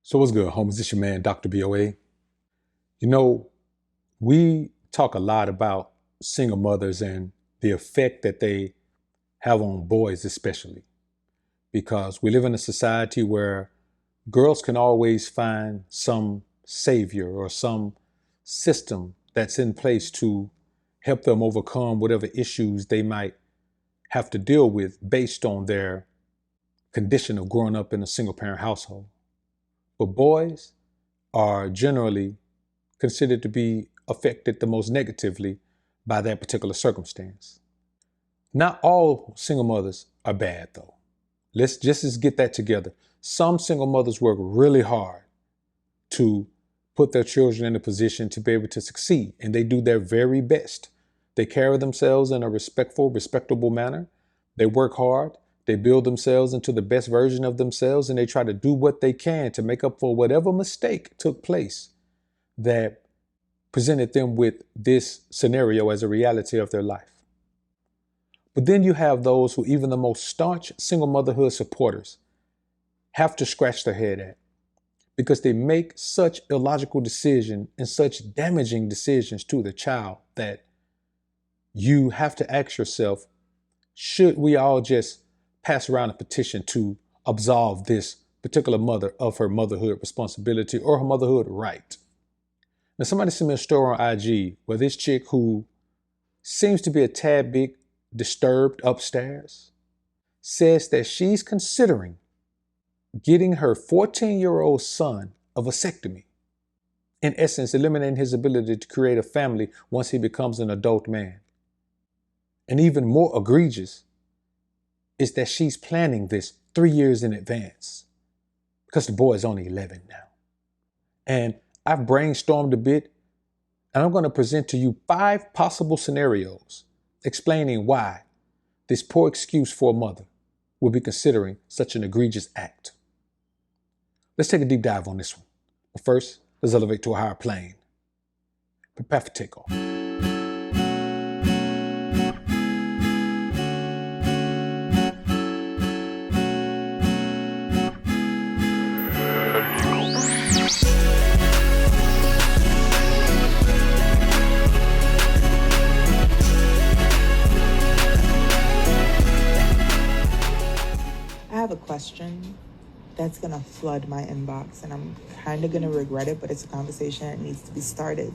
So what's good, homies? It's your man, Dr. BOA. You know, we talk a lot about single mothers and the effect that they have on boys especially, because we live in a society where girls can always find some savior or some system that's in place to help them overcome whatever issues they might have to deal with based on their condition of growing up in a single parent household. But boys are generally considered to be affected the most negatively by that particular circumstance. Not all single mothers are bad, though. Let's just get that together. Some single mothers work really hard to put their children in a position to be able to succeed, and they do their very best. They carry themselves in a respectable manner. They work hard. They build themselves into the best version of themselves, and they try to do what they can to make up for whatever mistake took place that presented them with this scenario as a reality of their life. But then you have those who even the most staunch single motherhood supporters have to scratch their head at, because they make such illogical decisions and such damaging decisions to the child that you have to ask yourself, should we all just pass around a petition to absolve this particular mother of her motherhood responsibility or her motherhood right? Now, somebody sent me a story on IG where this chick, who seems to be a tad bit disturbed upstairs, says that she's considering getting her 14-year-old son a vasectomy. In essence, eliminating his ability to create a family once he becomes an adult man. And even more egregious is that she's planning this 3 years in advance, because the boy is only 11 now. And I've brainstormed a bit, and I'm going to present to you 5 possible scenarios explaining why this poor excuse for a mother would be considering such an egregious act. Let's take a deep dive on this one. But first, let's elevate to a higher plane. Prepare for takeoff. I have a question that's going to flood my inbox, and I'm kind of going to regret it, but it's a conversation that needs to be started.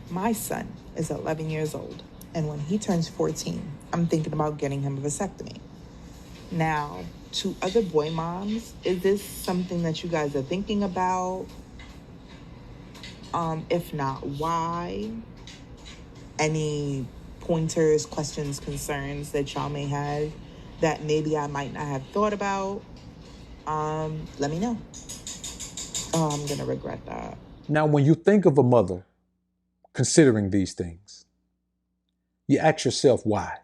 My son is 11 years old, and when he turns 14, I'm thinking about getting him a vasectomy. Now, to other boy moms, is this something that you guys are thinking about? If not, why? Any pointers, questions, concerns that y'all may have that maybe I might not have thought about? Let me know. Oh, I'm going to regret that. Now, when you think of a mother considering these things, you ask yourself why.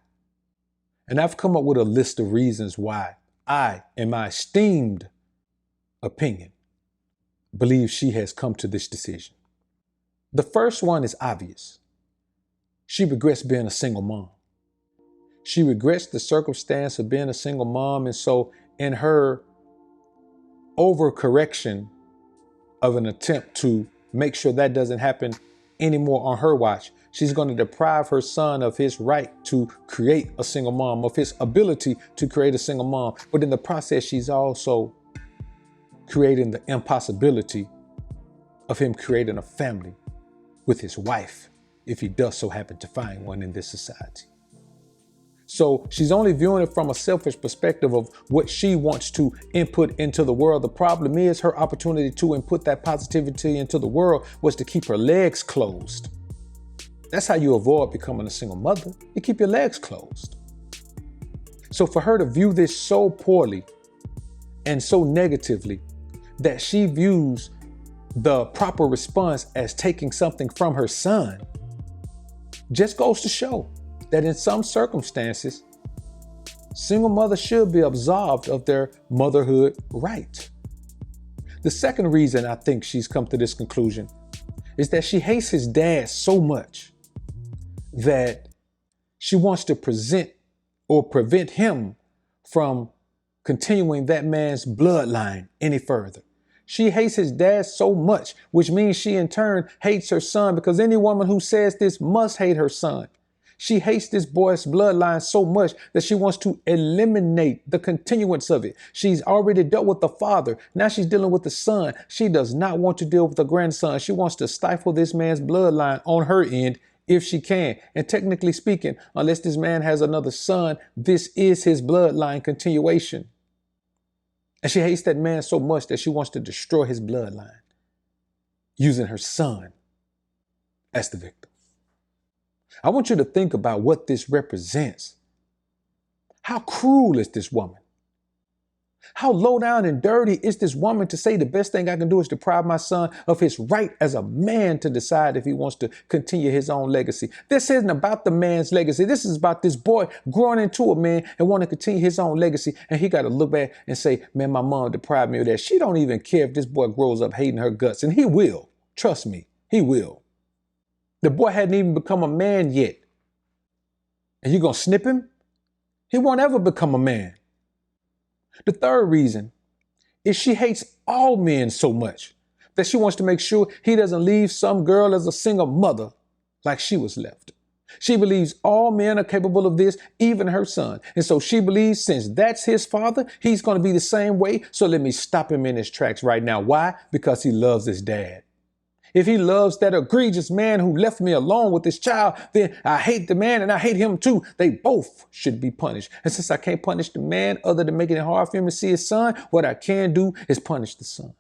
And I've come up with a list of reasons why I, in my esteemed opinion, believe she has come to this decision. The first one is obvious. She regrets being a single mom. She regrets the circumstance of being a single mom, and so in her overcorrection of an attempt to make sure that doesn't happen anymore on her watch, she's going to deprive her son of his right to create a single mom, of his ability to create a single mom. But in the process, she's also creating the impossibility of him creating a family with his wife, if he does so happen to find one in this society. So she's only viewing it from a selfish perspective of what she wants to input into the world. The problem is her opportunity to input that positivity into the world was to keep her legs closed. That's how you avoid becoming a single mother. You keep your legs closed. So for her to view this so poorly and so negatively that she views the proper response as taking something from her son just goes to show that in some circumstances, single mothers should be absolved of their motherhood right. The second reason I think she's come to this conclusion is that she hates his dad so much that she wants to present or prevent him from continuing that man's bloodline any further. She hates his dad so much, which means she in turn hates her son, because any woman who says this must hate her son. She hates this boy's bloodline so much that she wants to eliminate the continuance of it. She's already dealt with the father. Now she's dealing with the son. She does not want to deal with the grandson. She wants to stifle this man's bloodline on her end if she can. And technically speaking, unless this man has another son, this is his bloodline continuation. And she hates that man so much that she wants to destroy his bloodline using her son as the victim. I want you to think about what this represents. How cruel is this woman? How low down and dirty is this woman to say the best thing I can do is deprive my son of his right as a man to decide if he wants to continue his own legacy? This isn't about the man's legacy. This is about this boy growing into a man and wanting to continue his own legacy. And he got to look back and say, man, my mom deprived me of that. She don't even care if this boy grows up hating her guts. And he will. Trust me, he will. The boy hadn't even become a man yet. And you're going to snip him? He won't ever become a man. The third reason is she hates all men so much that she wants to make sure he doesn't leave some girl as a single mother like she was left. She believes all men are capable of this, even her son. And so she believes since that's his father, he's going to be the same way. So let me stop him in his tracks right now. Why? Because he loves his dad. If he loves that egregious man who left me alone with this child, then I hate the man and I hate him too. They both should be punished. And since I can't punish the man other than making it hard for him to see his son, what I can do is punish the son.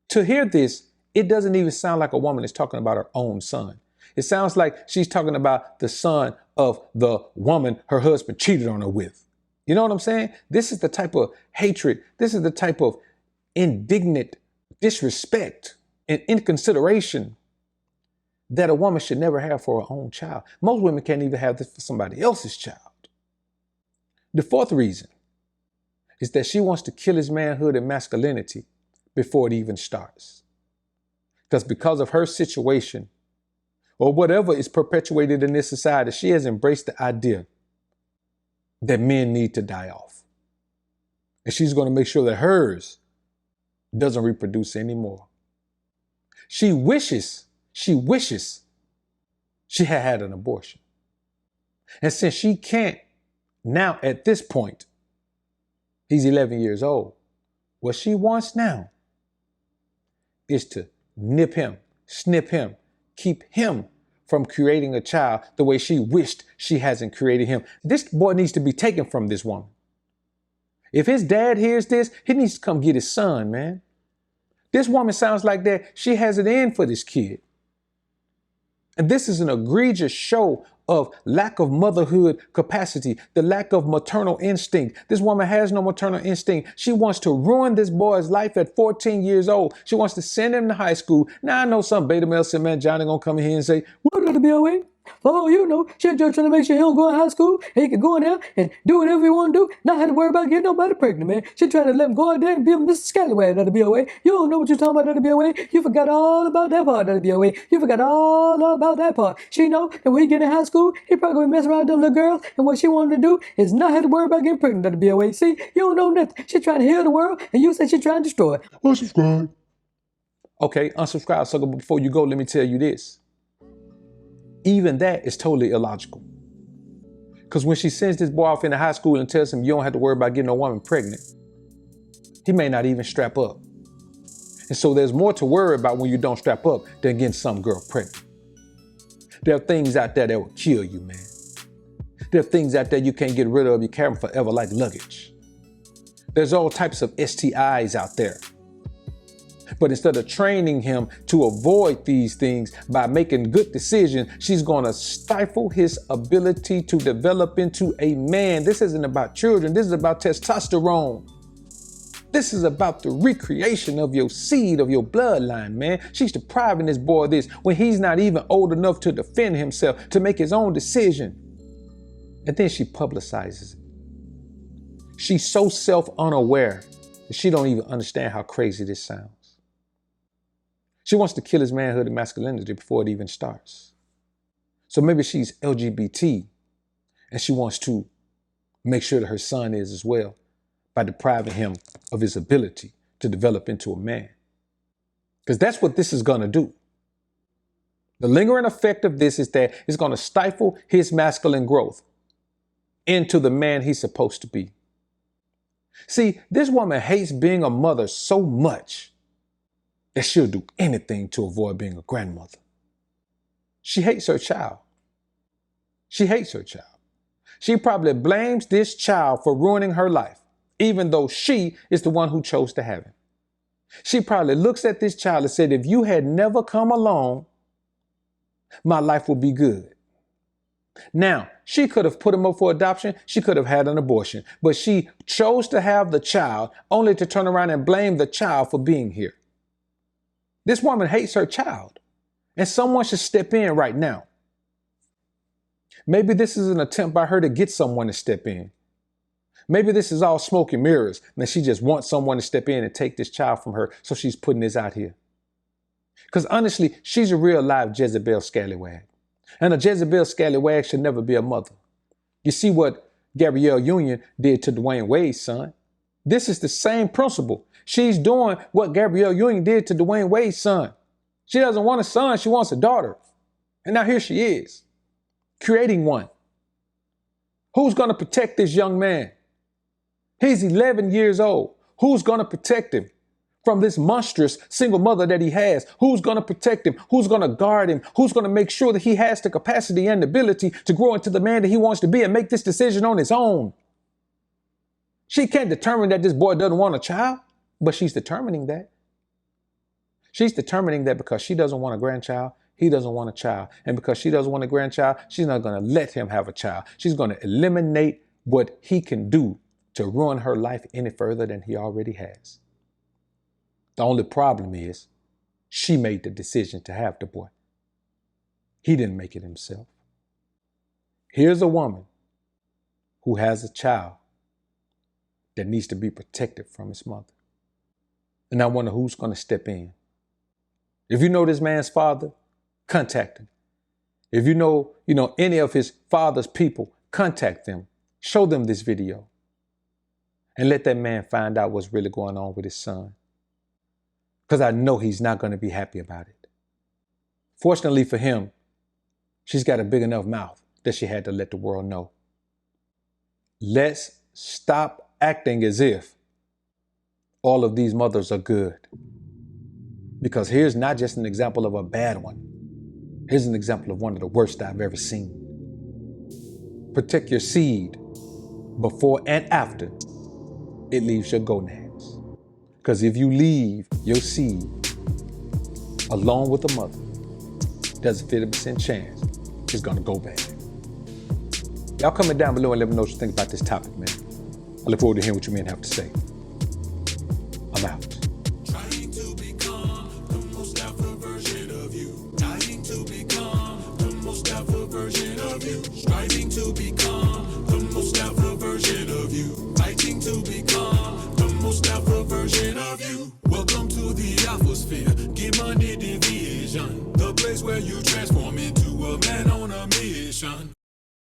To hear this, it doesn't even sound like a woman is talking about her own son. It sounds like she's talking about the son of the woman her husband cheated on her with. You know what I'm saying? This is the type of hatred. This is the type of indignant disrespect and inconsideration that a woman should never have for her own child. Most women can't even have this for somebody else's child. The fourth reason is that she wants to kill his manhood and masculinity before it even starts. Because of her situation, or whatever is perpetuated in this society, she has embraced the idea that men need to die off. And she's going to make sure that hers doesn't reproduce anymore. She wishes she had had an abortion. And since she can't, now at this point, he's 11 years old, what she wants now is to nip him, snip him, keep him from creating a child the way she wished she hasn't created him. This boy needs to be taken from this woman. If his dad hears this, he needs to come get his son, man. This woman sounds like that she has it in for this kid. And this is an egregious show of lack of motherhood capacity, the lack of maternal instinct. This woman has no maternal instinct. She wants to ruin this boy's life at 14 years old. She wants to send him to high school. Now I know some beta male man Johnny gonna come in here and say, what are the BOA? Oh, you know, she's just trying to make sure he don't go to high school and he can go in there and do whatever he want to do, not have to worry about getting nobody pregnant, man. She's trying to let him go out there and be Mr. Scallywag at the BOA. You don't know what you're talking about at the BOA. You forgot all about that part at the BOA. You forgot all about that part. She know that when he get in high school, he probably going to mess around with them little girls, and what she wanted to do is not have to worry about getting pregnant at the BOA. See, you don't know nothing. She's trying to heal the world, and you say she's trying to destroy it. Unsubscribe. Okay, unsubscribe, sucker. But before you go, let me tell you this. Even that is totally illogical. Because when she sends this boy off into high school and tells him you don't have to worry about getting a woman pregnant, he may not even strap up. And so there's more to worry about when you don't strap up than getting some girl pregnant. There are things out there that will kill you, man. There are things out there you can't get rid of. You carry them forever like luggage. There's all types of STIs out there. But instead of training him to avoid these things by making good decisions, she's going to stifle his ability to develop into a man. This isn't about children. This is about testosterone. This is about the recreation of your seed, of your bloodline, man. She's depriving this boy of this when he's not even old enough to defend himself, to make his own decision. And then she publicizes it. She's so self-unaware that she don't even understand how crazy this sounds. She wants to kill his manhood and masculinity before it even starts. So maybe she's LGBT and she wants to make sure that her son is as well by depriving him of his ability to develop into a man. Because that's what this is going to do. The lingering effect of this is that it's going to stifle his masculine growth into the man he's supposed to be. See, this woman hates being a mother so much that she'll do anything to avoid being a grandmother. She hates her child. She hates her child. She probably blames this child for ruining her life, even though she is the one who chose to have him. She probably looks at this child and said, if you had never come along, my life would be good. Now, she could have put him up for adoption. She could have had an abortion, but she chose to have the child only to turn around and blame the child for being here. This woman hates her child, and someone should step in right now. Maybe this is an attempt by her to get someone to step in. Maybe this is all smoke and mirrors, and she just wants someone to step in and take this child from her, so she's putting this out here. Because honestly, she's a real live Jezebel scallywag. And a Jezebel scallywag should never be a mother. You see what Gabrielle Union did to Dwayne Wade's son? This is the same principle. She's doing what Gabrielle Union did to Dwayne Wade's son. She doesn't want a son, she wants a daughter. And now here she is, creating one. Who's going to protect this young man? He's 11 years old. Who's going to protect him from this monstrous single mother that he has? Who's going to protect him? Who's going to guard him? Who's going to make sure that he has the capacity and ability to grow into the man that he wants to be and make this decision on his own? She can't determine that this boy doesn't want a child, but she's determining that. She's determining that because she doesn't want a grandchild, he doesn't want a child. And because she doesn't want a grandchild, she's not going to let him have a child. She's going to eliminate what he can do to ruin her life any further than he already has. The only problem is she made the decision to have the boy. He didn't make it himself. Here's a woman who has a child that needs to be protected from his mother. And I wonder who's going to step in. If you know this man's father, contact him. If you know any of his father's people, contact them. Show them this video. And let that man find out what's really going on with his son. Because I know he's not going to be happy about it. Fortunately for him, she's got a big enough mouth that she had to let the world know. Let's stop acting as if all of these mothers are good. Because here's not just an example of a bad one. Here's an example of one of the worst I've ever seen. Protect your seed before and after it leaves your gonads. Because if you leave your seed along with the mother, there's a 50% chance it's going to go bad. Y'all comment down below and let me know what you think about this topic, man. I look forward to hearing what you men have to say. I'm out. Trying to become the most alpha version of you. Dying to become the most alpha version of you. Striving to become the most alpha version of you. Fighting to become the most alpha version of you. Welcome to the alphasphere. Get money division. The place where you transform into a man on a mission.